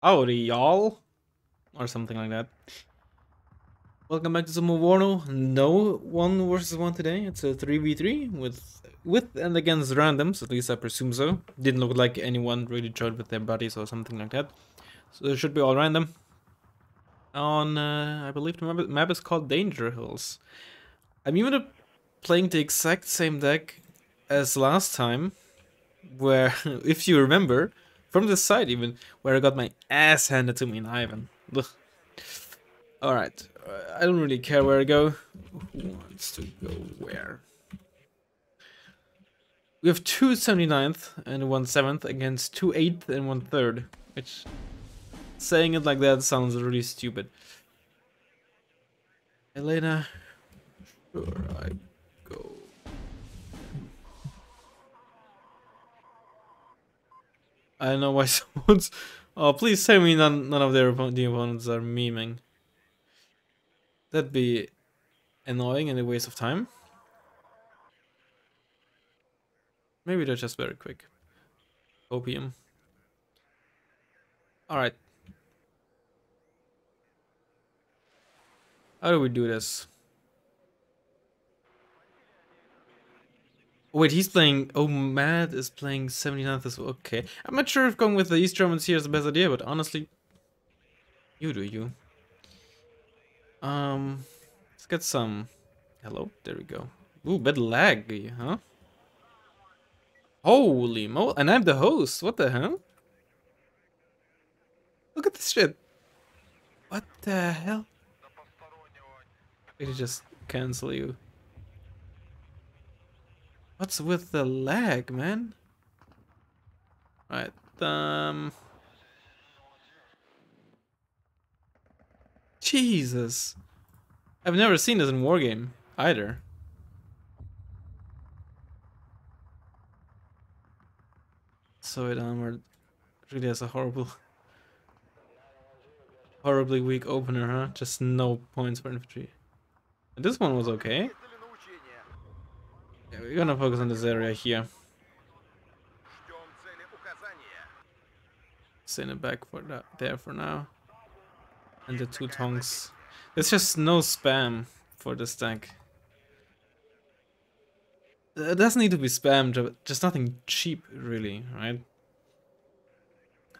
Howdy, y'all, or something like that. Welcome back to some more Warno. No one versus one today. It's a 3v3 with and against randoms. At least I presume so. Didn't look like anyone really joined with their buddies or something like that. So it should be all random. On I believe the map is called Danger Hills. I'm even playing the exact same deck as last time, where if you remember from the side even, where I got my ass handed to me in Ivan. Ugh. Alright, I don't really care where I go. Who wants to go where? We have two 79th and one 7th against two 8th and one 3rd. Which, saying it like that sounds really stupid. Elena, sure I go. I don't know why someone's... Oh, please tell me none of the opponents are memeing. That'd be annoying and a waste of time. Maybe they're just very quick. Opium. Alright. How do we do this? Oh, wait, he's playing... Oh, Matt is playing 79th as well. Okay. I'm not sure if going with the East Germans here is the best idea, but honestly... You do you. Let's get some... Hello? There we go. Ooh, bit laggy, huh? Holy mo... And I'm the host. What the hell? Look at this shit. What the hell? It just cancel you. What's with the lag, man? Right, Jesus. I've never seen this in Wargame either. So it armored really has a horribly weak opener, huh? Just no points for infantry. And this one was okay. Yeah, we're gonna focus on this area here. Send it back for that there for now. And the two tongs. There's just no spam for this deck. It doesn't need to be spammed, just nothing cheap, really, right?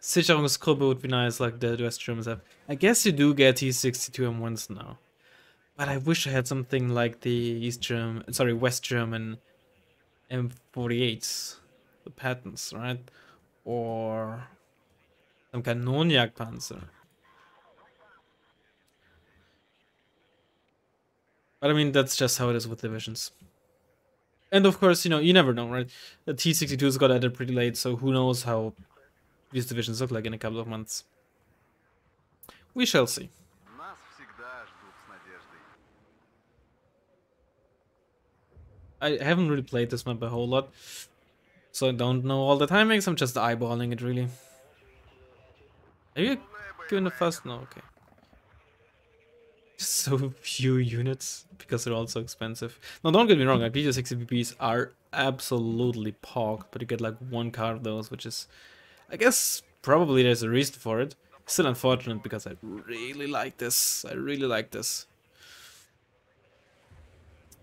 Sicherungsgruppe would be nice, like the West Germans have. I guess you do get T62 M1s now. But I wish I had something like the West German M48s. The patents, right? Or some Kanonjagdpanzer. But I mean, that's just how it is with divisions. And of course, you never know, right? The T62s got added pretty late, so who knows how these divisions look like in a couple of months. We shall see. I haven't really played this map a whole lot, so I don't know all the timings. I'm just eyeballing it, really. Are you doing the first? No, okay. Just so few units because they're all so expensive. No, don't get me wrong. Like BJ60 are absolutely pogged, but you get like one card of those, which is, I guess, probably there's a reason for it. Still unfortunate because I really like this. I really like this.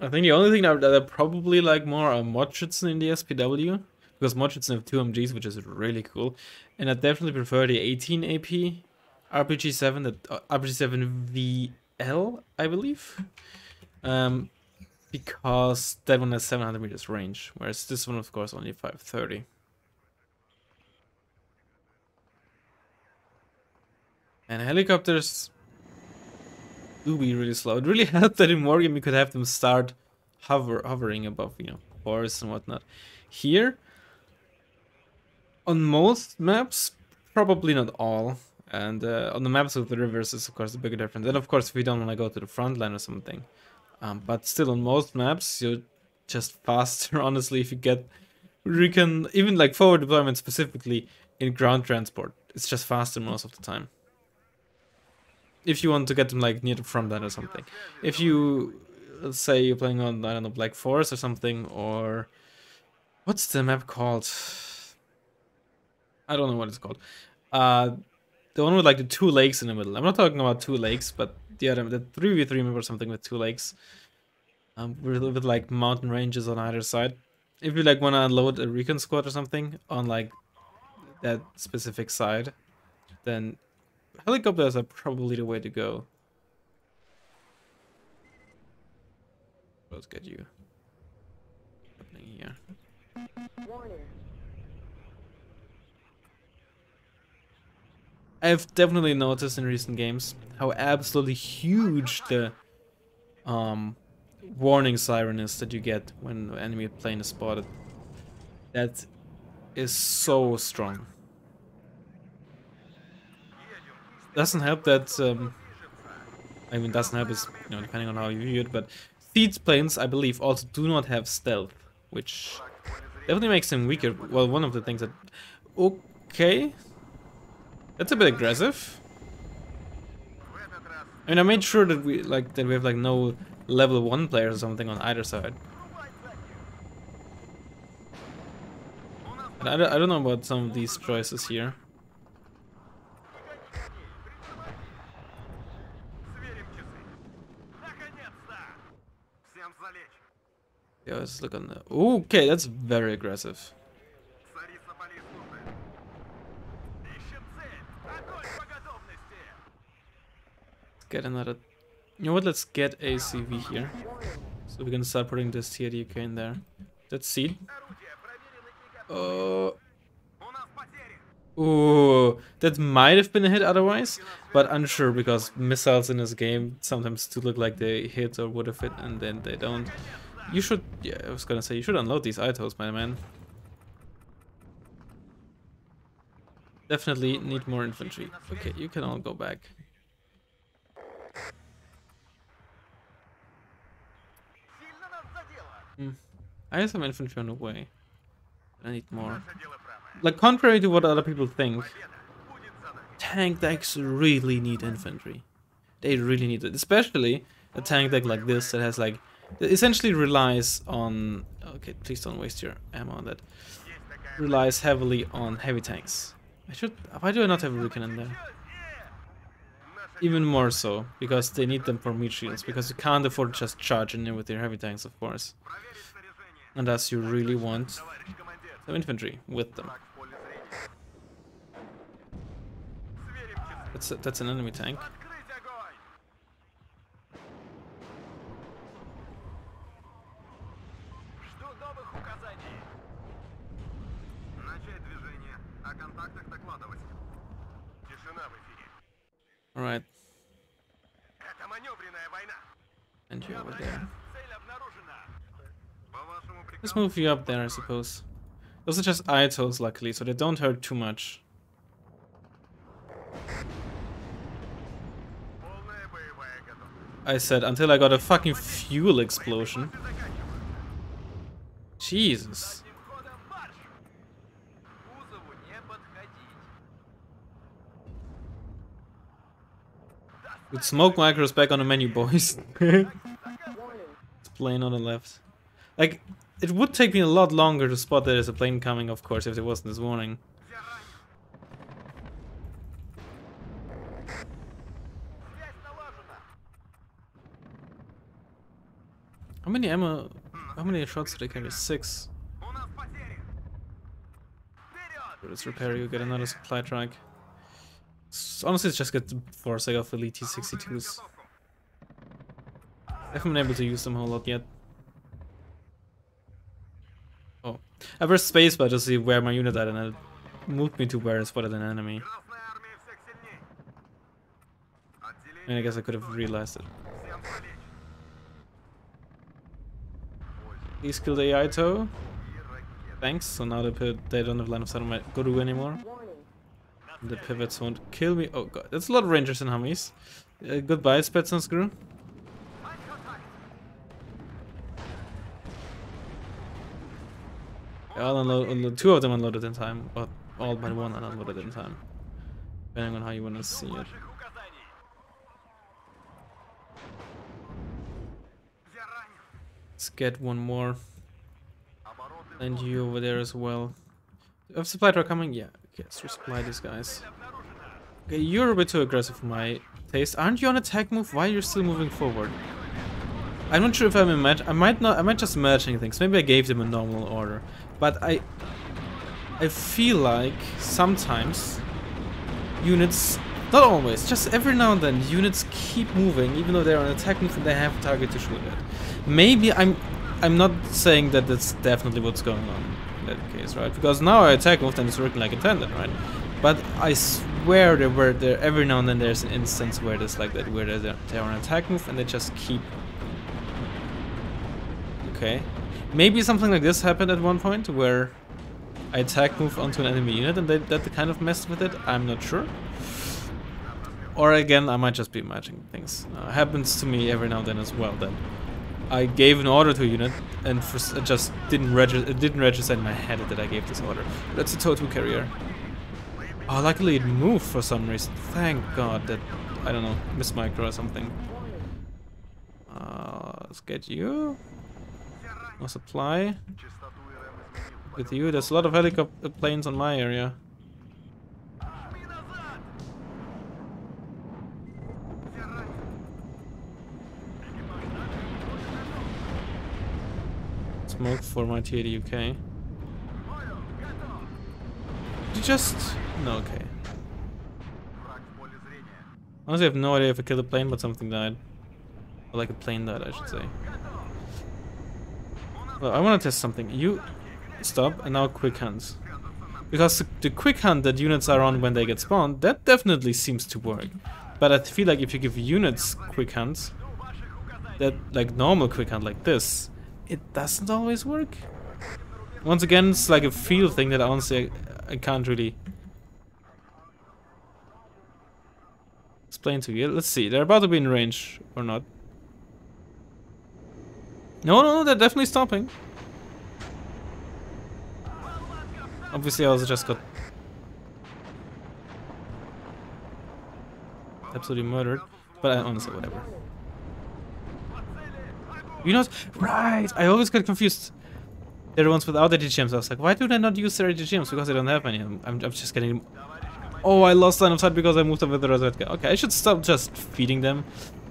I think the only thing that I probably like more are Modschützen in the SPW, because Modschützen have 2 MGs, which is really cool. And I definitely prefer the 18 AP RPG-7, the RPG-7 VL, I believe. Because that one has 700 meters range, whereas this one, of course, only 530. And helicopters do be really slow. It really helped that in Wargame you could have them start hovering above, forests and whatnot. Here, on most maps, probably not all, and on the maps with the rivers is of course the bigger difference. And of course, if you don't want to go to the front line or something, but still on most maps, you're just faster. Honestly, if you can even like forward deployment specifically in ground transport, it's just faster most of the time. If you want to get them like near the front line or something. If you, let's say you're playing on, I don't know, Black Forest or something, or what's the map called? I don't know what it's called. The one with like the two lakes in the middle. I'm not talking about two lakes, but the other, the 3v3 map or something with two lakes. With like mountain ranges on either side. If you like want to unload a recon squad or something on like that specific side, then helicopters are probably the way to go. Let's get you happening here. I've definitely noticed in recent games how absolutely huge the warning siren is that you get when an enemy plane is spotted. That is so strong. Doesn't help that I mean, doesn't help is, you know, depending on how you view it, but siege planes, I believe, also do not have stealth, which definitely makes them weaker. Well, one of the things that... Okay. That's a bit aggressive. I mean, I made sure that we have like no level 1 players or something on either side. And I don't know about some of these choices here. Yeah, let's look on the... Okay, that's very aggressive. Let's get another... You know what, let's get a CV here. So we can start putting this TADK in there. Let's see. Ooh, that might have been a hit otherwise, but unsure because missiles in this game sometimes do look like they hit or would have hit and then they don't. You should, yeah, I was gonna say, you should unload these ITOs, my man. Definitely need more infantry. Okay, you can all go back. I have some infantry on the way. I need more. Like, contrary to what other people think, tank decks really need infantry. They really need it. Especially a tank deck like this that has like... That essentially relies on... Okay, please don't waste your ammo on that. Relies heavily on heavy tanks. Why do I not have a recon in there? Even more so, because they need them for meat shields. Because you can't afford to just charge in with your heavy tanks, of course. Unless you really want some infantry with them. That's an enemy tank. Alright. And you over there. Let's move you up there, I suppose. Those are just ITOs, luckily, so they don't hurt too much. I said, until I got a fucking fuel explosion. Jesus. With smoke micros back on the menu, boys. It's plane on the left. Like, it would take me a lot longer to spot that there's a plane coming, of course, if there wasn't this warning. How many ammo? How many shots do they carry? 6. Let's repair you, get another supply truck. Honestly, it's just good for sake of Elite T-62s. I haven't been able to use them a whole lot yet. Oh. I pressed spacebar to see where my unit at and it moved me to where I spotted an enemy. And I guess I could have realized it. Please kill the ITO. Thanks, so now they don't have line of sight on my Guru anymore. The pivots won't kill me. Oh god, that's a lot of rangers and Humvees. Goodbye, Spetsnaz crew. I'll unload, 2 of them unloaded in time, but all but 1 unloaded in time. Depending on how you want to see it. Let's get one more. And you over there as well. Do I have supply truck coming? Yeah. Okay, let's resupply these guys. Okay, you're a bit too aggressive for my taste. Aren't you on attack move? Why are you still moving forward? I'm not sure if I'm I might just imagining things. Maybe I gave them a normal order. But I feel like sometimes units, not always, just every now and then, units keep moving even though they're on attack move and they have a target to shoot at. Maybe I'm not saying that that's definitely what's going on in that case, right? Because now I attack move and it's working like intended, right? But I swear there every now and then there's an instance where there's like that, where they're on attack move and they just keep. Okay, maybe something like this happened at one point where I attack move onto an enemy unit and that kind of messed with it. I'm not sure. Or again, I might just be imagining things. It happens to me every now and then as well. That I gave an order to a unit and it just didn't register in my head that I gave this order. That's a TOW2 carrier. Oh, luckily it moved for some reason. Thank God that, I don't know, missed micro or something. Let's get you. No supply. With you, there's a lot of helicopter planes on my area. Smoke for my TAD UK. You just... No, okay. Honestly, I have no idea if I killed a plane, but something died. Or like a plane died, I should say. Well, I want to test something. You stop, and now quick hands. Because the quick hand that units are on when they get spawned, that definitely seems to work. But I feel like if you give units quick hands, that like normal quick hand like this, it doesn't always work. Once again, it's like a feel thing that honestly I can't really explain to you. Let's see, they're about to be in range or not. No, they're definitely stopping. Obviously, I also just got absolutely murdered, but honestly, whatever. You know, right? I always get confused. They're the ones without ATGMs. I was like, why do they not use their ATGMs? Because they don't have any. I'm just getting. Oh, I lost line of sight because I moved over the red guy. Okay, I should stop just feeding them.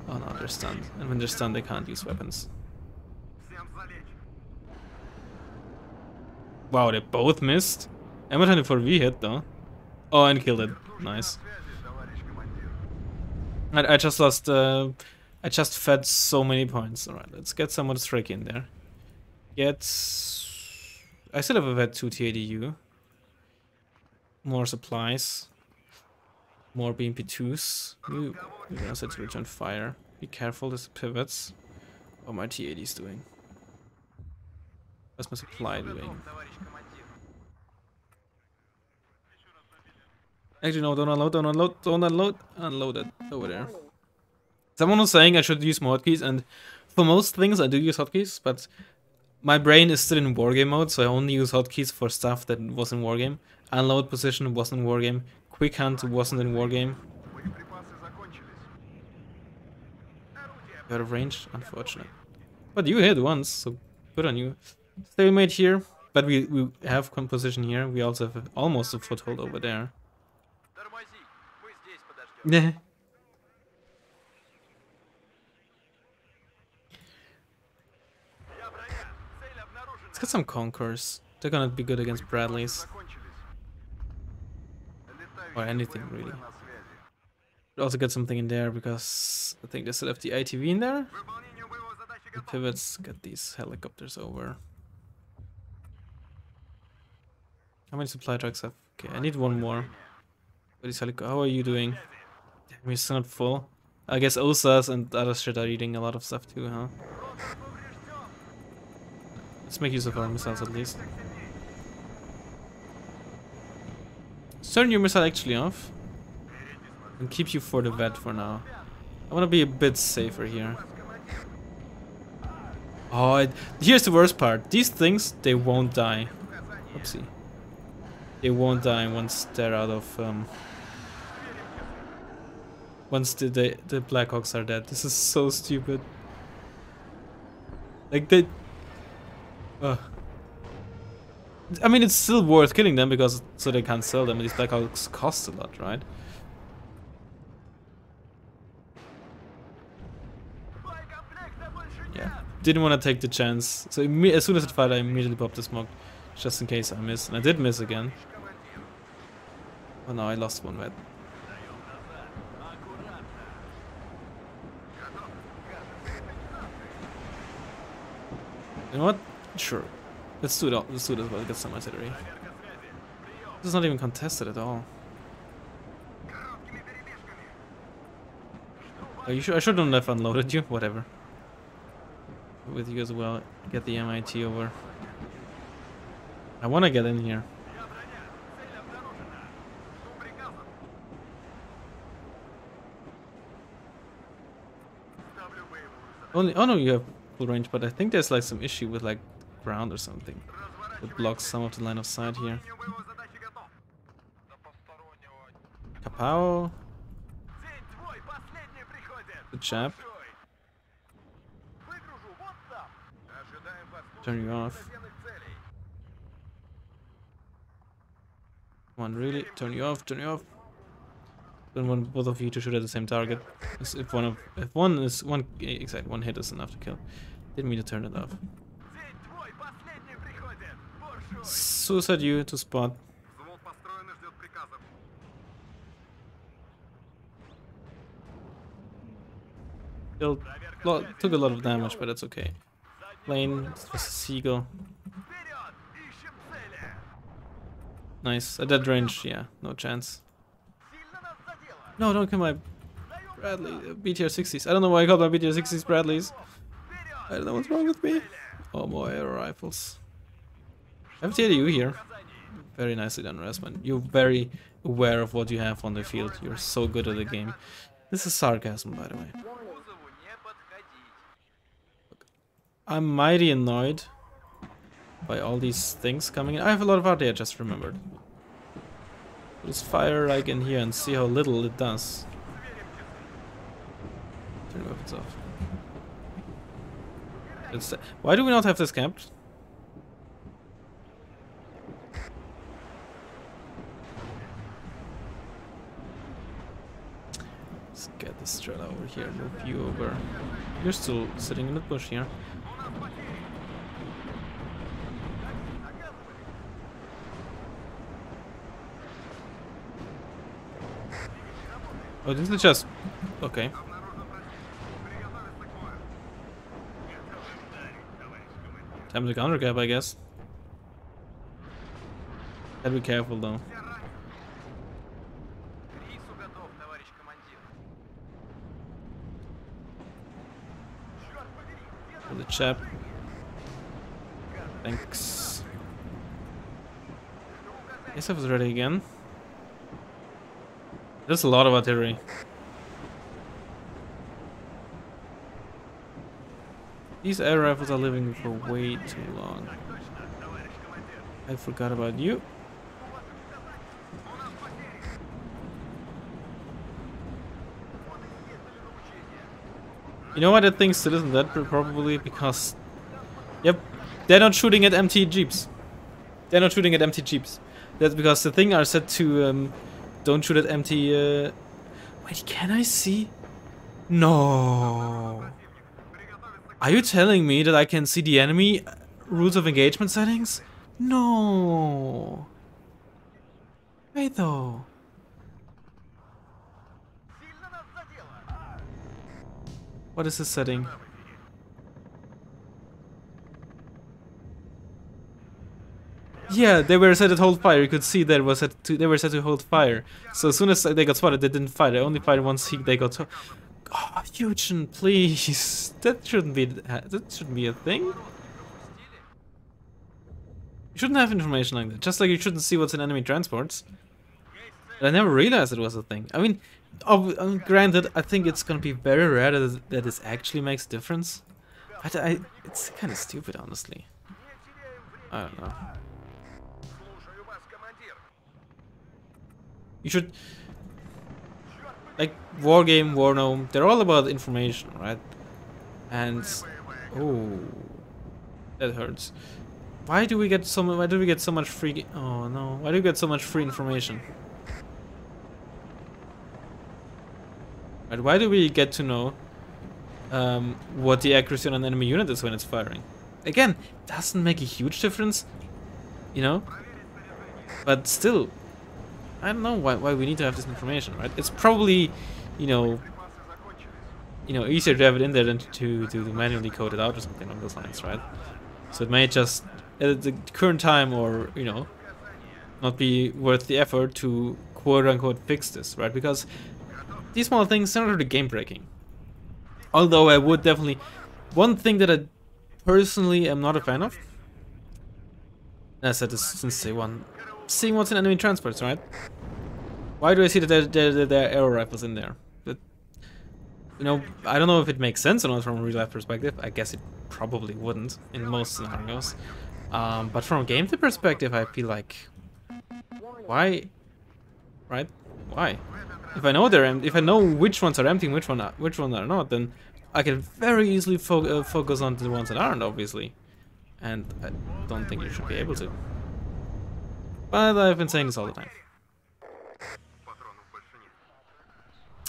Oh no, they're stunned, and when they're stunned, they can't use weapons. Wow, they both missed. M24V hit though. Oh, and killed it. Nice. I just lost. I just fed so many points. All right, let's get someone strike in there. I still have a vet 2 TADU. More supplies. More BMP2s. You're gonna set to return fire. Be careful, there's pivots. What my TAD's doing. What's my supply doing? Actually, no, don't unload. Unload it over there. Someone was saying I should use more hotkeys, and for most things I do use hotkeys, but my brain is still in wargame mode, so I only use hotkeys for stuff that was in wargame. Unload position wasn't in wargame. Quick hand wasn't in wargame. Out of range, unfortunate. But you hit once, so good on you. Stalemate here, but we have composition here. We also have almost a foothold over there. Yeah. Let's get some Conquerors. They're gonna be good against Bradleys. Or anything, really. But also get something in there, because I think they still have the ITV in there. The pivots, get these helicopters over. How many supply trucks have? Okay, I need one more. How are you doing? Damn, you're still not full. I guess OSAs and other shit are eating a lot of stuff too, huh? Let's make use of our missiles at least. Let's turn your missile actually off. And keep you for the vet for now. I want to be a bit safer here. Oh, here's the worst part. These things, they won't die. Oopsie. They won't die once they're out of... once the Blackhawks are dead. This is so stupid. Like they... I mean, it's still worth killing them because so they can't sell them. And these Blackhawks cost a lot, right? Yeah, didn't want to take the chance. So as soon as it fired, I immediately popped the smoke, just in case I miss. And I did miss again. Oh no, I lost one red. You know what? Sure. Let's do it all. Let's do it as well. Get some artillery. This is not even contested at all. Oh, I shouldn't have unloaded you. Whatever. With you as well. Get the MIT over. I want to get in here. Only. Oh no, you have full range, but I think there's like some issue with like ground or something. It blocks some of the line of sight here. Kapow. Good job. Turn you off. Come on, really? Turn you off, turn you off. Don't want both of you to shoot at the same target. If one hit is enough to kill. Didn't mean to turn it off. Suicide you to spot. Took a lot of damage, but that's okay. Plane, this was a seagull. Nice. At that range, yeah, no chance. No, don't kill my Bradley. BTR 60s. I don't know why I called my BTR 60s Bradleys. I don't know what's wrong with me. Oh boy, air rifles. FTLU here. Very nicely done, Razzmann. You're very aware of what you have on the field. You're so good at the game. This is sarcasm, by the way. I'm mighty annoyed by all these things coming in. I have a lot of RD, I just remembered. Just fire like in here and see how little it does. Turn weapons off. Why do we not have this camped? Let's get the Strela over here, move you over. You're still sitting in the bush here. Oh, this is just... okay. Time to counter cap, I guess. Gotta be careful though. For the chap. Thanks. SF is ready again. There's a lot of artillery. These air rifles are living for way too long. I forgot about you. You know what that thing still isn't that probably because... Yep, they're not shooting at empty jeeps. They're not shooting at empty jeeps. That's because the thing are set to don't shoot at empty... Wait, can I see? No. Are you telling me that I can see the enemy rules of engagement settings? No. Wait though. What is this setting? Yeah, they were set to hold fire. You could see they were set to hold fire. So as soon as they got spotted, they didn't fire. They only fired once they got. Oh, Eugen, please. That shouldn't be a thing. You shouldn't have information like that. Just like you shouldn't see what's in enemy transports. But I never realized it was a thing. I mean, granted, I think it's gonna be very rare that this actually makes a difference. But it's kind of stupid, honestly. I don't know. You should... Like, Wargame, Wargnome, they're all about information, right? And... oh... that hurts. Why do we get so much free... oh no, why do we get so much free information? Right, why do we get to know what the accuracy on an enemy unit is when it's firing. Again, doesn't make a huge difference, you know? But still, I don't know why we need to have this information, right? It's probably, you know, easier to have it in there than to manually code it out or something along those lines, right? So it may just, at the current time, or, you know, not be worth the effort to quote-unquote fix this, right? Because these small things are not really game-breaking. Although I would definitely... One thing that I personally am not a fan of, and I said this since day one, seeing what's in enemy transports, right? Why do I see that there are arrow rifles in there? But, you know, I don't know if it makes sense or not from a real-life perspective. I guess it probably wouldn't in most scenarios. But from a gameplay perspective, I feel like... Why? Right? Why? If I know they're empty, if I know which ones are empty and which ones are not, then I can very easily focus on the ones that aren't, obviously. And I don't think you should be able to. But I've been saying this all the time.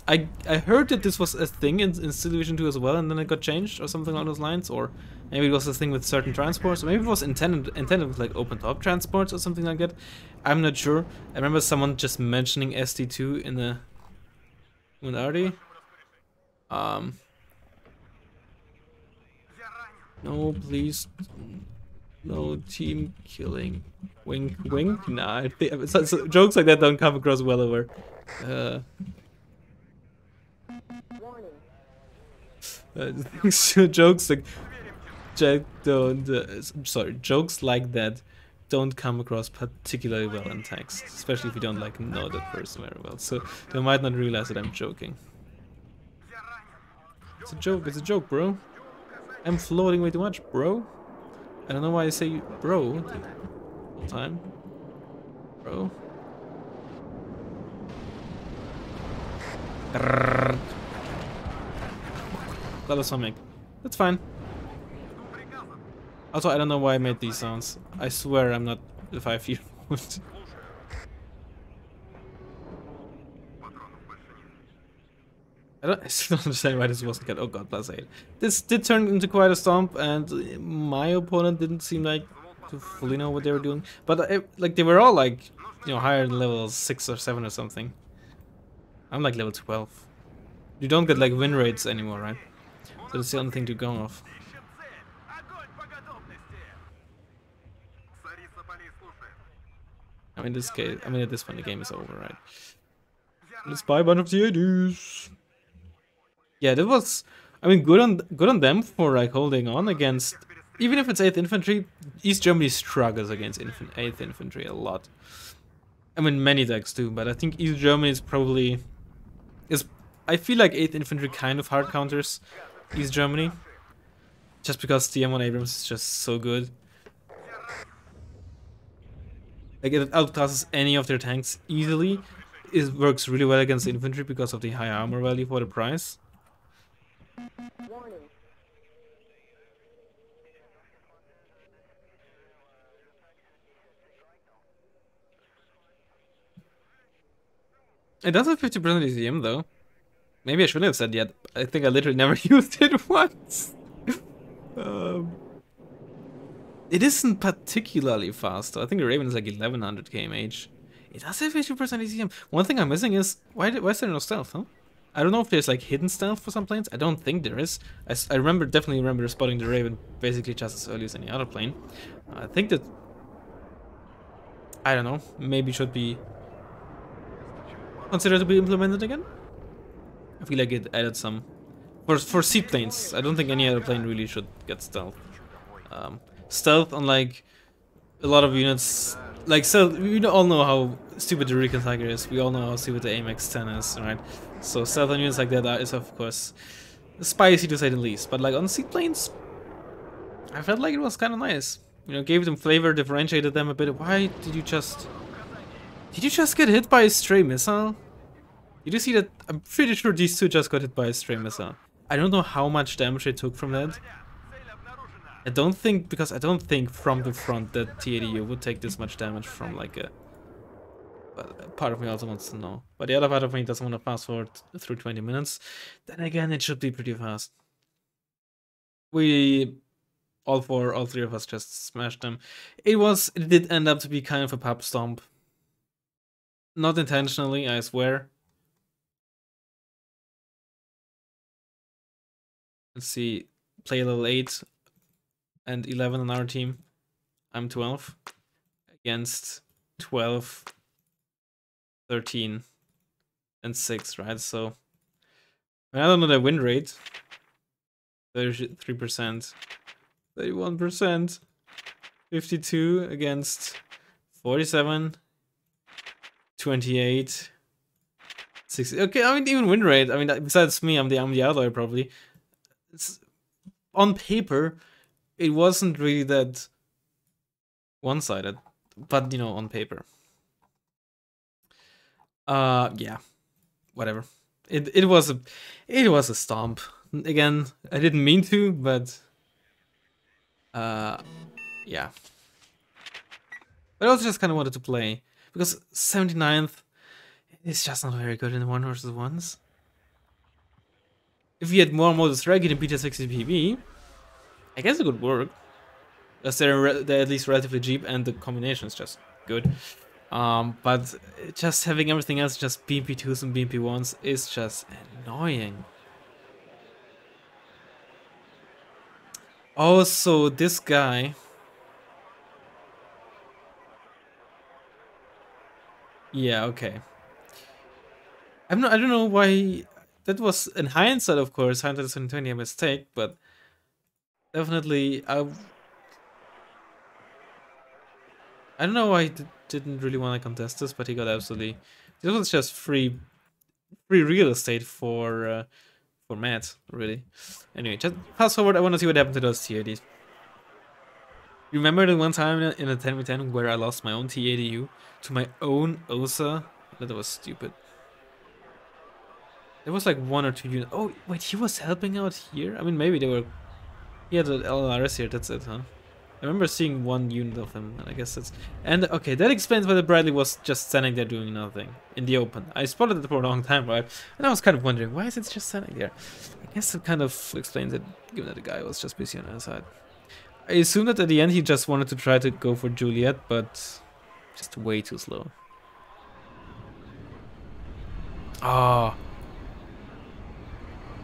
I heard that this was a thing in Steel Division 2 as well, and then it got changed or something along those lines, or maybe it was a thing with certain transports, or maybe it was intended with like open top transports or something like that. I'm not sure. I remember someone just mentioning SD2 in the arty. No, please. No team killing. Wink, wink. Nah, I think, so jokes like that don't come across well over. Jokes like jokes like that don't come across particularly well in text, especially if you don't like know that person very well. So they might not realize that I'm joking. It's a joke, bro. I'm floating way too much, bro. I don't know why I say bro the whole time. Bro. That was something. That's fine. Also, I don't know why I made these sounds. I swear I'm not the 5-year-old. I still don't understand why this wasn't cut. Oh god, +8. This did turn into quite a stomp, and my opponent didn't seem like to fully know what they were doing. But like they were all like, you know, higher than level 6 or 7 or something. I'm like level 12. You don't get like win rates anymore, right? So that's the only thing to go off. I mean, this case, at this point the game is over, right? Let's buy one of the IDs. Yeah, that was, I mean, good on them for like holding on against, even if it's 8th Infantry, East Germany struggles against 8th Infantry a lot. I mean, many decks too, but I think East Germany is probably, I feel like 8th Infantry kind of hard counters East Germany, just because the M1 Abrams is just so good. Like it outclasses any of their tanks easily. It works really well against the infantry because of the high armor value for the price. It does have 50% ECM though. Maybe I shouldn't have said yet. I think I literally never used it once. It isn't particularly fast though. I think the Raven is like 1100 kmh. It does have 50% ECM. One thing I'm missing is, why is there no stealth, huh? I don't know if there's like hidden stealth for some planes. I don't think there is. I definitely remember spotting the Raven basically just as early as any other plane. I think that, I don't know, maybe should be considered to be implemented again. I feel like it added some for seaplanes. I don't think any other plane really should get stealth. Stealth on like a lot of units, like, so we all know how stupid the Recon Tiger is. We all know how stupid the AMX 10 is, right? So stealth on units like that is of course spicy to say the least. But like on seaplanes, I felt like it was kind of nice. You know, gave them flavor, differentiated them a bit. Why did you just get hit by a stray missile? Did you see that? I'm pretty sure these two just got hit by a stray missile. I don't know how much damage they took from that. I don't think from the front that TADU would take this much damage from like a... But part of me also wants to know. But the other part of me doesn't want to fast forward through 20 minutes. Then again, it should be pretty fast. We all three of us just smashed them. It did end up to be kind of a pub stomp. Not intentionally, I swear. Let's see. Play level 8 and 11 on our team. I'm 12. Against 12, 13, and 6, right? So, I don't know the win rate. 33%. 31%. 52 against 47. 28. 60. Okay, I mean, even win rate. I mean, besides me, I'm the outlier probably. It's, on paper, it wasn't really that one-sided, but you know, on paper. Yeah, whatever. It was a stomp. Again, I didn't mean to, but yeah. But I also just kind of wanted to play because 79th is just not very good in 1 versus 1s. If we had more Modus Regi than Beta 60 PB, I guess it could work. Because they're at least relatively cheap and the combination is just good. But just having everything else just BMP2s and BMP1s is just annoying. Also, this guy. Yeah, okay. I don't know why. That was, in hindsight, of course, hindsight is 2020 a mistake, but definitely I don't know why he didn't really want to contest this, but he got absolutely. This was just free real estate for Matt, really. Anyway, just fast forward. I want to see what happened to those TADs. Remember the one time in a 10v10 where I lost my own TADU to my own OSA? That was stupid. There was like 1 or 2 units. Oh, wait, he was helping out here? I mean, maybe they were. He had an LRS here, that's it, huh? I remember seeing 1 unit of him, and I guess that's... And, okay, that explains why the Bradley was just standing there doing nothing in the open. I spotted it for a long time, right? And I was kind of wondering, why is it just standing there? I guess it kind of explains it, given that the guy was just busy on the other side. I assume that at the end he just wanted to try to go for Juliet, but just way too slow. Oh.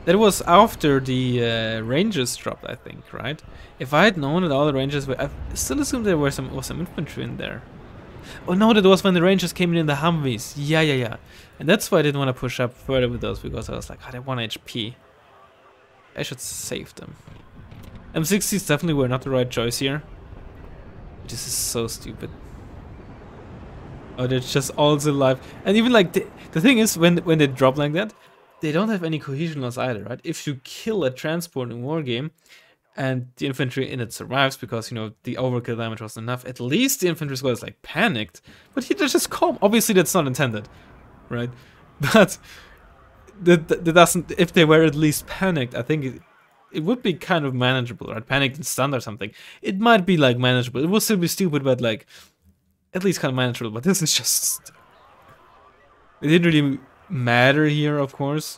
That was after the Rangers dropped, I think, right? If I had known that all the Rangers were... I still assumed there was some infantry in there. Oh no, that was when the Rangers came in the Humvees. Yeah. And that's why I didn't want to push up further with those, because I was like, oh, they have 1 HP. I should save them. M60s definitely were not the right choice here. This is so stupid. Oh, they're just all still alive. And even like, the thing is, when they drop like that, they don't have any cohesion loss either, right? If you kill a transport in Wargame, and the infantry in it survives because, you know, the overkill damage wasn't enough, at least the infantry squad is like panicked. But they're just calm. Obviously, that's not intended, right? But that doesn't. If they were at least panicked, I think it would be kind of manageable, right? Panicked and stunned or something. It might be like manageable. It will still be stupid, but like at least kind of manageable. But this is just. It didn't really matter here, of course.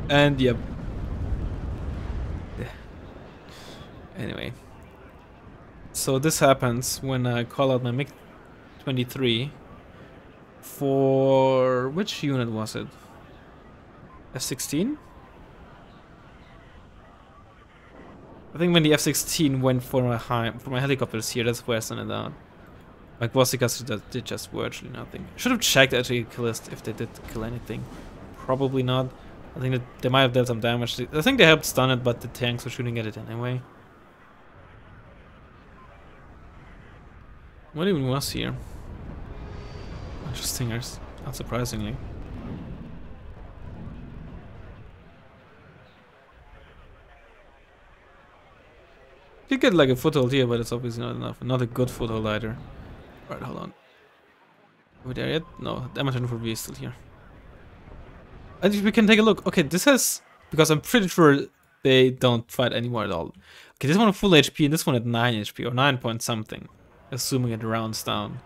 And yep. Anyway. So this happens when I call out my MiG-23 for... which unit was it? F-16? I think when the F-16 went for my helicopters here, that's where I sent it out. Like Vosikas did just virtually nothing. Should have checked actually kill list if they did kill anything. Probably not. I think that they might have dealt some damage. I think they helped stun it, but the tanks were shooting at it anyway. What even was here? Just stingers, unsurprisingly. You get like a foothold here, but it's obviously not enough. Not a good foothold either. Right, hold on. Are we there yet? No, the M24V is still here. I think we can take a look. Okay, this has... because I'm pretty sure they don't fight anymore at all. Okay, this one at full HP and this one at 9 HP or 9 point something. Assuming it rounds down.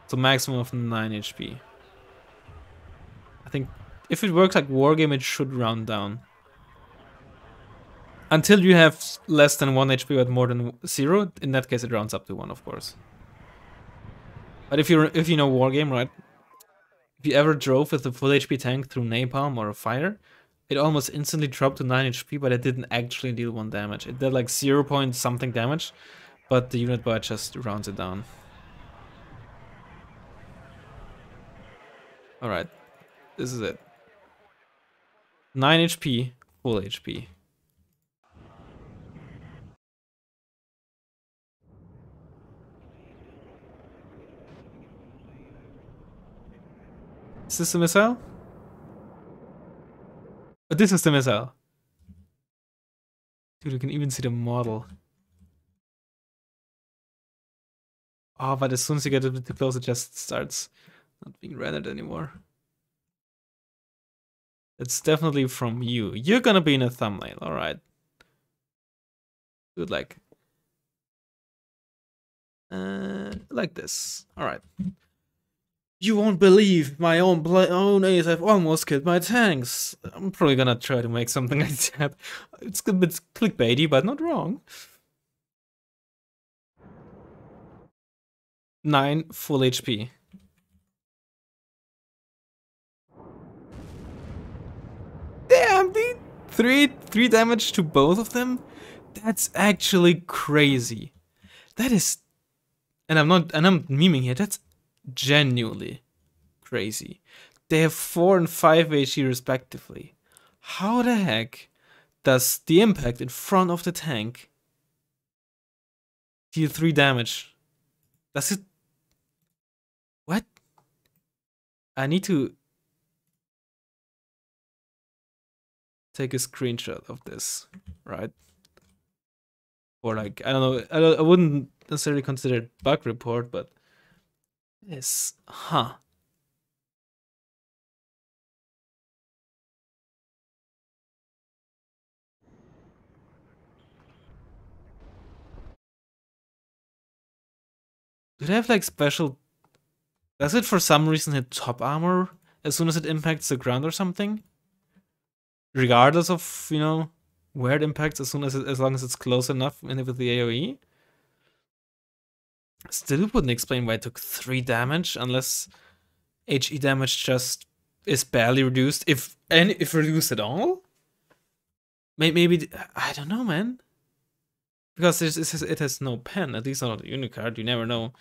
So maximum of 9 HP. I think if it works like Wargame, it should round down. Until you have less than 1 HP but more than 0, in that case it rounds up to 1, of course. But if you know Wargame, right? If you ever drove with a full HP tank through napalm or a fire, it almost instantly dropped to 9 HP, but it didn't actually deal 1 damage. It did like 0 point something damage, but the unit bar just rounds it down. Alright, this is it. 9 HP, full HP. Is this the missile? But this is the missile. Dude, you can even see the model. Oh, but as soon as you get a bit too close, it just starts not being rendered anymore. It's definitely from you. You're gonna be in a thumbnail, alright. Do it like this. Alright. You won't believe my own ace. I've almost killed my tanks. I'm probably gonna try to make something like that. It's a bit clickbaity, but not wrong. 9 full HP. Damn, dude! Three damage to both of them? That's actually crazy. That is, and I'm memeing here. That's genuinely crazy. They have 4 and 5 HP respectively. How the heck does the impact in front of the tank deal 3 damage? Does it? What? I need to take a screenshot of this, right? Or like, I don't know, I wouldn't necessarily consider it bug report, but this, huh? Do they have like special? Does it for some reason hit top armor as soon as it impacts the ground or something? Regardless of, you know, where it impacts, as long as it's close enough with the AoE? Still wouldn't explain why it took 3 damage unless HE damage just is barely reduced, if reduced at all. Maybe I don't know, man. Because it has no pen, at least not a unicard. You never know.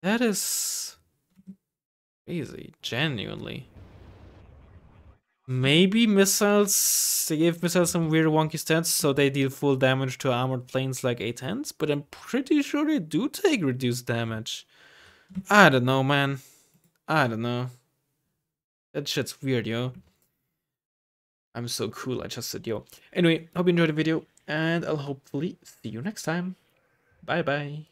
That is crazy, genuinely. Maybe missiles, they gave missiles some weird wonky stats, so they deal full damage to armored planes like A-10s, but I'm pretty sure they do take reduced damage. I don't know, man. I don't know. That shit's weird, yo. I'm so cool, I just said yo. Anyway, hope you enjoyed the video, and I'll hopefully see you next time. Bye bye.